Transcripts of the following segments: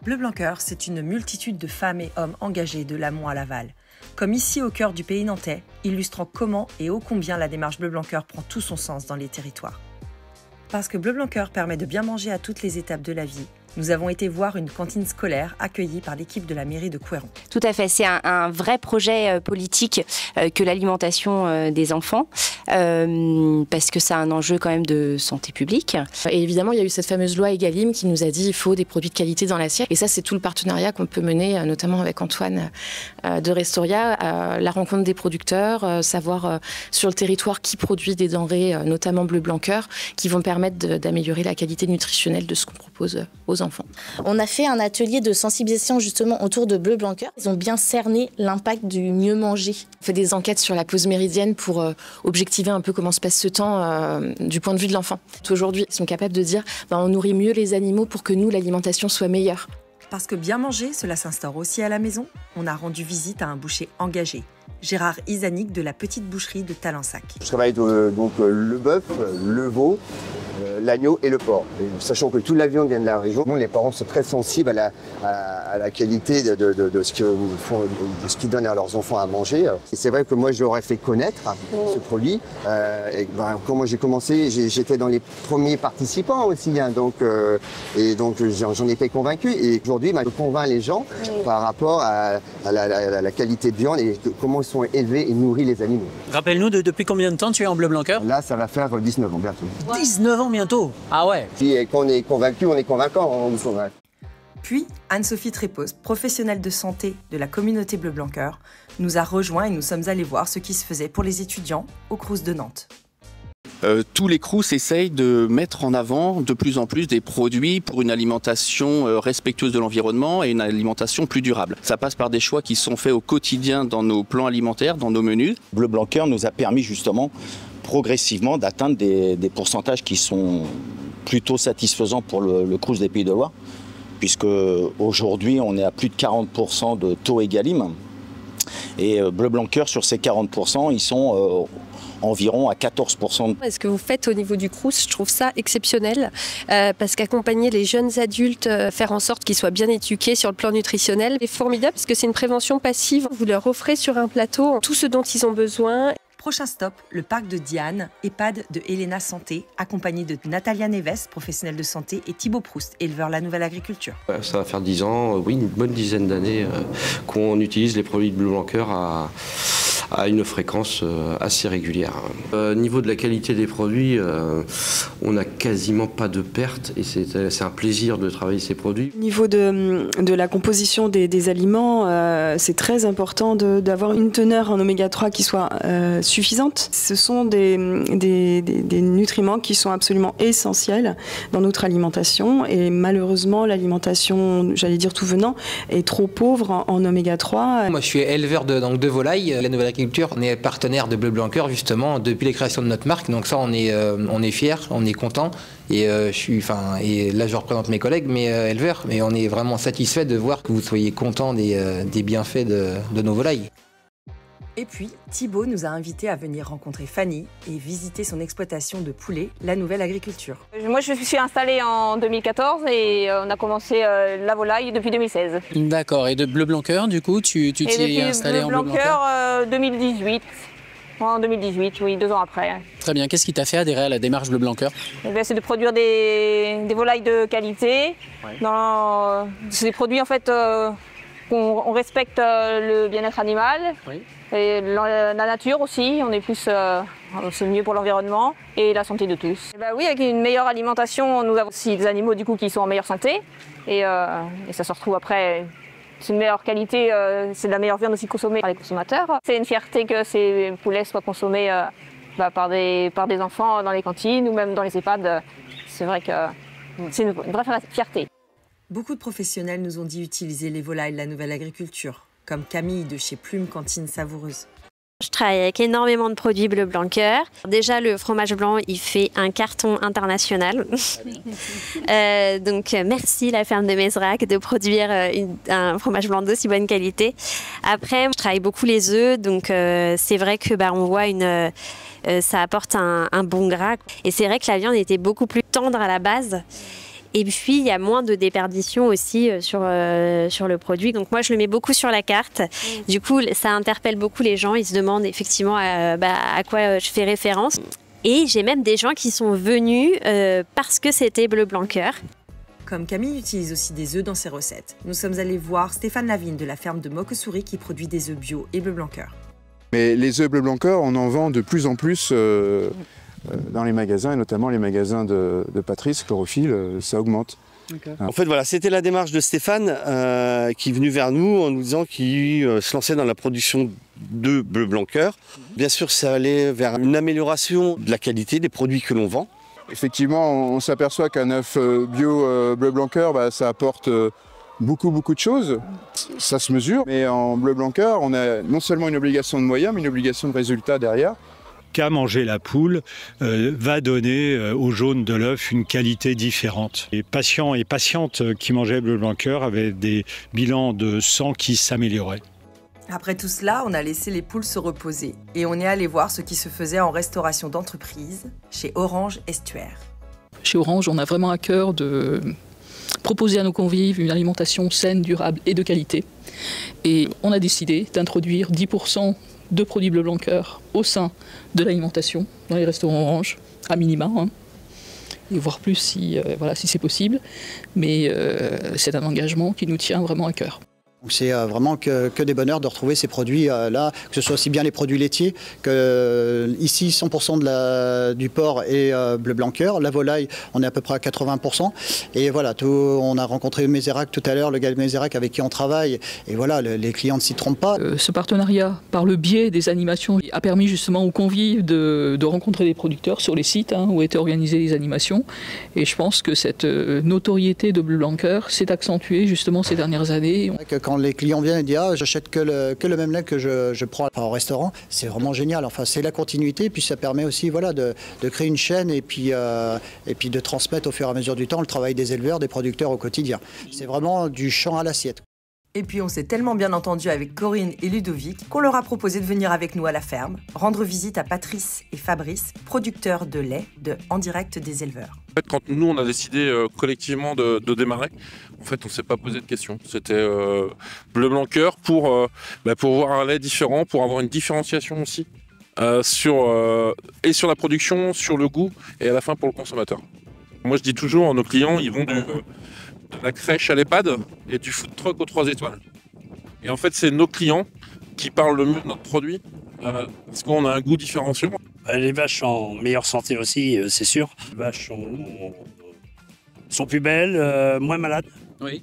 Bleu Blanc Cœur, c'est une multitude de femmes et hommes engagés de l'amont à l'aval. Comme ici au cœur du pays nantais, illustrant comment et ô combien la démarche Bleu Blanc Cœur prend tout son sens dans les territoires. Parce que Bleu Blanc Cœur permet de bien manger à toutes les étapes de la vie, nous avons été voir une cantine scolaire accueillie par l'équipe de la mairie de Couëron. Tout à fait, c'est un vrai projet politique que l'alimentation des enfants, parce que ça a un enjeu quand même de santé publique. Et évidemment, il y a eu cette fameuse loi Egalim qui nous a dit qu'il faut des produits de qualité dans l'assiette. Et ça, c'est tout le partenariat qu'on peut mener, notamment avec Antoine de Restoria, la rencontre des producteurs, savoir sur le territoire qui produit des denrées, notamment Bleu Blanc Cœur, qui vont permettre d'améliorer la qualité nutritionnelle de ce qu'on propose aux enfants. On a fait un atelier de sensibilisation justement autour de Bleu Blanc Cœur. Ils ont bien cerné l'impact du mieux manger. On fait des enquêtes sur la pause méridienne pour objectiver un peu comment se passe ce temps du point de vue de l'enfant. Aujourd'hui, ils sont capables de dire on nourrit mieux les animaux pour que nous, l'alimentation soit meilleure. Parce que bien manger, cela s'instaure aussi à la maison, on a rendu visite à un boucher engagé, Gérard Isanik de la petite boucherie de Talensac. Je travaille donc le bœuf, le veau, l'agneau et le porc. Et sachant que toute la viande vient de la région, nous les parents sont très sensibles à la qualité de ce qu'ils donnent à leurs enfants à manger. Et c'est vrai que moi je leur ai fait connaître ce produit. Quand moi j'ai commencé, j'étais dans les premiers participants aussi, hein, donc j'en ai été convaincu. Et aujourd'hui, je convainc les gens par rapport à la qualité de viande et comment ils sont élevés et nourris les animaux. Rappelle-nous, depuis combien de temps tu es en Bleu Blanc Cœur? Là, ça va faire 19 ans bientôt. 19 ans bientôt? Ah ouais. Et quand on est convaincu, on est convaincant. Puis, Anne-Sophie Trépos, professionnelle de santé de la communauté Bleu Blanc Cœur, nous a rejoints et nous sommes allés voir ce qui se faisait pour les étudiants au Crous de Nantes. Tous les Crous essayent de mettre en avant de plus en plus des produits pour une alimentation respectueuse de l'environnement et une alimentation plus durable. Ça passe par des choix qui sont faits au quotidien dans nos plans alimentaires, dans nos menus. Bleu Blanc Cœur nous a permis justement progressivement d'atteindre des pourcentages qui sont plutôt satisfaisants pour le Crous des Pays de Loire, puisque aujourd'hui on est à plus de 40% de taux Egalim. Et Bleu Blanc Cœur, sur ces 40%, ils sont environ à 14%. Ce que vous faites au niveau du Crous, je trouve ça exceptionnel, parce qu'accompagner les jeunes adultes, faire en sorte qu'ils soient bien éduqués sur le plan nutritionnel, est formidable, parce que c'est une prévention passive. Vous leur offrez sur un plateau tout ce dont ils ont besoin. Prochain stop, le parc de Diane, EHPAD de Helena Santé, accompagné de Natalia Neves, professionnelle de santé, et Thibaut Proust, éleveur La Nouvelle Agriculture. Ça va faire 10 ans, oui, une bonne dizaine d'années qu'on utilise les produits de Bleu Blanc Cœur à une fréquence assez régulière. Au niveau de la qualité des produits, on n'a quasiment pas de perte et c'est un plaisir de travailler ces produits. Au niveau de la composition des aliments, c'est très important d'avoir une teneur en oméga 3 qui soit suffisante. Ce sont des nutriments qui sont absolument essentiels dans notre alimentation et malheureusement l'alimentation, j'allais dire tout venant, est trop pauvre en oméga 3. Moi je suis éleveur de volailles, La Nouvelle Agriculture. On est partenaire de Bleu Blanc Cœur justement depuis la création de notre marque, donc ça on est fiers, on est content et et là je représente mes collègues, mes éleveurs, mais on est vraiment satisfait de voir que vous soyez contents des bienfaits de nos volailles. Et puis, Thibaut nous a invités à venir rencontrer Fanny et visiter son exploitation de poulets, La Nouvelle Agriculture. Moi, je suis installée en 2014 et on a a la volaille depuis 2016. D'accord. Et de Bleu Blanc Cœur, du coup, tu t'y es installée en Bleu Blanc Cœur 2018. En 2018, oui, 2 ans après. Très bien. Qu'est-ce qui t'a fait adhérer à la démarche Bleu Blanc Cœur? C'est de produire des volailles de qualité. Ouais. C'est des produits, en fait, on respecte le bien-être animal. Oui. Et la nature aussi, c'est mieux pour l'environnement et la santé de tous. Oui, avec une meilleure alimentation, nous avons aussi des animaux du coup qui sont en meilleure santé et ça se retrouve après. C'est une meilleure qualité, c'est de la meilleure viande aussi consommée par les consommateurs. C'est une fierté que ces poulets soient consommés par des enfants dans les cantines ou même dans les EHPAD. C'est vrai que c'est une vraie fierté. Beaucoup de professionnels nous ont dit utiliser les volailles de La Nouvelle Agriculture, comme Camille de chez Plume Cantine Savoureuse. Je travaille avec énormément de produits Bleu Blanc Cœur. Déjà, le fromage blanc, il fait un carton international. Donc, merci la ferme de Mézerac de produire un fromage blanc d'aussi bonne qualité. Après, je travaille beaucoup les œufs, donc c'est vrai que on voit ça apporte un bon gras. Et c'est vrai que la viande était beaucoup plus tendre à la base. Et puis, il y a moins de déperdition aussi sur le produit. Donc moi, je le mets beaucoup sur la carte. Du coup, ça interpelle beaucoup les gens. Ils se demandent effectivement à quoi je fais référence. Et j'ai même des gens qui sont venus parce que c'était bleu blanc cœur. Comme Camille utilise aussi des œufs dans ses recettes, nous sommes allés voir Stéphane Lavigne de la ferme de Moquesouris qui produit des œufs bio et bleu blanc cœur. Mais les œufs bleu blanc cœur, on en vend de plus en plus dans les magasins, et notamment les magasins de Patrice, Chlorophylle, ça augmente. Okay. En fait, voilà, c'était la démarche de Stéphane qui est venu vers nous en nous disant qu'il se lançait dans la production de bleu blanc cœur. Bien sûr, ça allait vers une amélioration de la qualité des produits que l'on vend. Effectivement, on s'aperçoit qu'un œuf bio bleu blanc cœur, ça apporte beaucoup de choses. Ça se mesure, mais en bleu blanc cœur, on a non seulement une obligation de moyens, mais une obligation de résultat derrière. Qu'à manger la poule va donner au jaune de l'œuf une qualité différente. Les patients et patientes qui mangeaient bleu blanc cœur avaient des bilans de sang qui s'amélioraient. Après tout cela, on a laissé les poules se reposer et on est allé voir ce qui se faisait en restauration d'entreprise chez Orange Estuaire. Chez Orange, on a vraiment à cœur de proposer à nos convives une alimentation saine, durable et de qualité. Et on a décidé d'introduire 10% de produits bleu blanc cœur au sein de l'alimentation dans les restaurants Orange, à minima, et voir plus si c'est possible. Mais c'est un engagement qui nous tient vraiment à cœur. C'est vraiment que des bonheurs de retrouver ces produits-là, que ce soit aussi bien les produits laitiers, que ici 100% du porc est bleu blanc cœur, la volaille on est à peu près à 80%. Et voilà, on a rencontré Mézérac tout à l'heure, le gars de Mézérac avec qui on travaille, et voilà, les clients ne s'y trompent pas. Ce partenariat, par le biais des animations, a permis justement aux convives de rencontrer des producteurs sur les sites où étaient organisées les animations. Et je pense que cette notoriété de bleu blanc cœur s'est accentuée justement ces dernières années. Quand les clients viennent et disent « j'achète que le même lait que je prends au restaurant », c'est vraiment génial. Enfin, c'est la continuité, puis ça permet aussi de créer une chaîne et puis de transmettre au fur et à mesure du temps le travail des éleveurs, des producteurs au quotidien. C'est vraiment du champ à l'assiette. Et puis on s'est tellement bien entendu avec Corinne et Ludovic qu'on leur a proposé de venir avec nous à la ferme, rendre visite à Patrice et Fabrice, producteurs de lait En Direct des éleveurs. En fait, quand nous on a décidé collectivement de démarrer, en fait on ne s'est pas posé de questions. C'était bleu blanc cœur pour voir un lait différent, pour avoir une différenciation aussi sur la production, sur le goût et à la fin pour le consommateur. Moi je dis toujours à nos clients, ils vont de la crèche à l'EHPAD et du food truck aux 3 étoiles. Et en fait, c'est nos clients qui parlent le mieux de notre produit parce qu'on a un goût différenciant. Les vaches sont en meilleure santé aussi, c'est sûr. Les vaches sont plus belles, moins malades. Oui.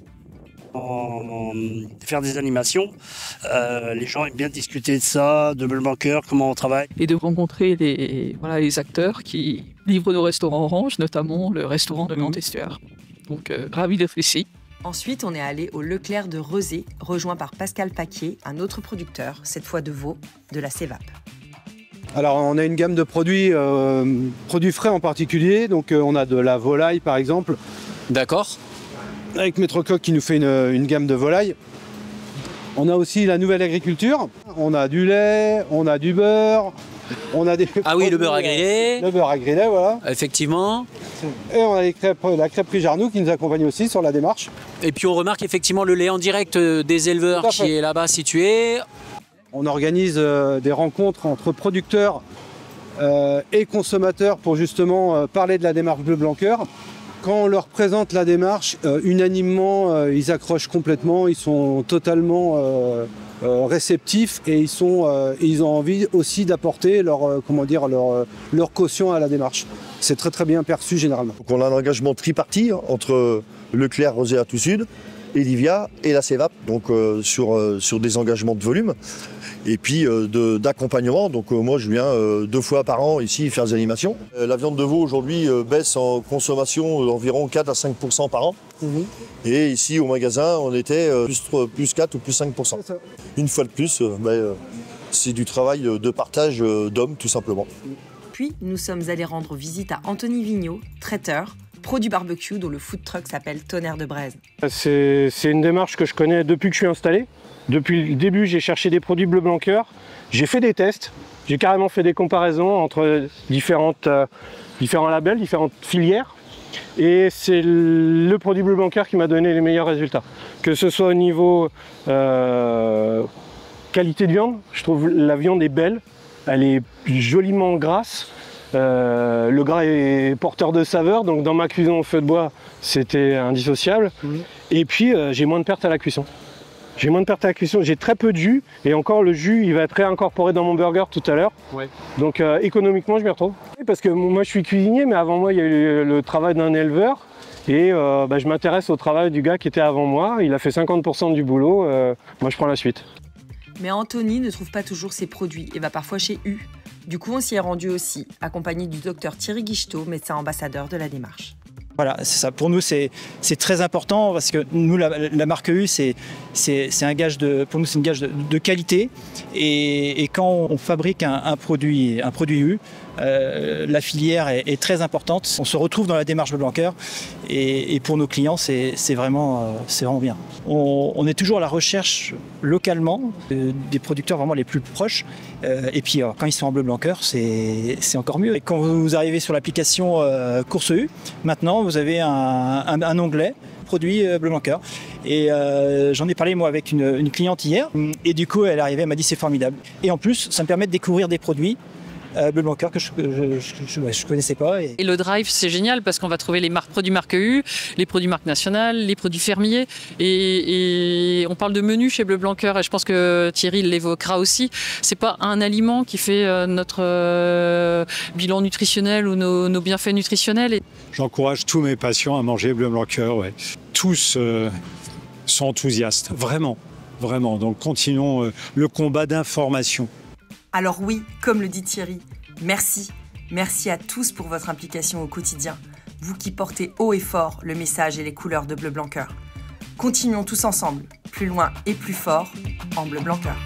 Faire des animations, les gens aiment bien discuter de ça, de bleu blanc cœur, comment on travaille. Et de rencontrer les acteurs qui livrent nos restaurants Orange, notamment le restaurant de Nantes-Estuaire. Donc, ravi d'être ici. Ensuite, on est allé au Leclerc de Rezé, rejoint par Pascal Paquier, un autre producteur, cette fois de veau, de la CEVAP. Alors, on a une gamme de produits frais en particulier. Donc, on a de la volaille, par exemple. D'accord. Avec Maître Coq qui nous fait une gamme de volaille. On a aussi la nouvelle agriculture. On a du lait, on a du beurre. On a des le beurre à griller. Le beurre à griller, voilà. Effectivement. Et on a la crêperie Jarnou qui nous accompagne aussi sur la démarche. Et puis on remarque effectivement le lait en direct des éleveurs qui est là-bas situé. On organise des rencontres entre producteurs et consommateurs pour justement parler de la démarche bleu blanc cœur. Quand on leur présente la démarche, unanimement, ils accrochent complètement, ils sont totalement réceptifs et ils ont envie aussi d'apporter leur caution à la démarche. C'est très très bien perçu généralement. Donc on a un engagement tripartite entre Leclerc, Rosé à tout sud, Elivia et la CEVAP, donc sur des engagements de volume. Et puis d'accompagnement, donc moi je viens 2 fois par an ici faire des animations. La viande de veau aujourd'hui baisse en consommation d'environ 4 à 5% par an. Et ici au magasin on était plus 4 ou plus 5%. Une fois de plus, c'est du travail de partage d'hommes tout simplement. Puis nous sommes allés rendre visite à Anthony Vigneault, traiteur, pro du barbecue dont le food truck s'appelle Tonnerre de Braise. C'est une démarche que je connais depuis que je suis installé. Depuis le début, j'ai cherché des produits bleu blanc cœur. J'ai fait des tests. J'ai carrément fait des comparaisons entre différents labels, différentes filières. Et c'est le produit Bleu Blanc Cœur qui m'a donné les meilleurs résultats. Que ce soit au niveau qualité de viande, je trouve la viande est belle, elle est joliment grasse. Le gras est porteur de saveur, donc dans ma cuisson au feu de bois, c'était indissociable. Et puis, j'ai moins de pertes à la cuisson. J'ai très peu de jus, et encore le jus, il va être réincorporé dans mon burger tout à l'heure. Ouais. Donc, économiquement, je m'y retrouve. Parce que moi, je suis cuisinier, mais avant moi, il y a eu le travail d'un éleveur. Et je m'intéresse au travail du gars qui était avant moi. Il a fait 50% du boulot. Moi, je prends la suite. Mais Anthony ne trouve pas toujours ses produits et va parfois chez U. Du coup, on s'y est rendu aussi, accompagné du docteur Thierry Guichetot, médecin ambassadeur de la démarche. Voilà, c'est ça. Pour nous, c'est très important parce que nous, la marque U, c'est un gage pour nous, c'est une gage de qualité. Et quand on fabrique un produit U, la filière est très importante. On se retrouve dans la démarche Bleu Blanc Cœur et pour nos clients, c'est vraiment bien. On est toujours à la recherche localement des producteurs vraiment les plus proches. Et puis quand ils sont en Bleu Blanc Cœur, c'est encore mieux. Et quand vous arrivez sur l'application Course U, maintenant vous avez un onglet produit Bleu Blanc Cœur. Et j'en ai parlé moi avec une cliente hier. Et du coup, elle est arrivée, elle m'a dit c'est formidable. Et en plus, ça me permet de découvrir des produits Bleu Blanc Cœur que je connaissais pas. Et le drive, c'est génial parce qu'on va trouver les produits marque U, les produits marque nationale, les produits fermiers. Et on parle de menu chez Bleu Blanc Cœur et je pense que Thierry l'évoquera aussi. C'est pas un aliment qui fait notre bilan nutritionnel ou nos bienfaits nutritionnels. J'encourage tous mes patients à manger Bleu Blanc Cœur. Ouais. Tous sont enthousiastes, vraiment. Donc continuons le combat d'information. Alors oui, comme le dit Thierry, merci. Merci à tous pour votre implication au quotidien. Vous qui portez haut et fort le message et les couleurs de Bleu Blanc Cœur. Continuons tous ensemble, plus loin et plus fort, en Bleu Blanc Cœur.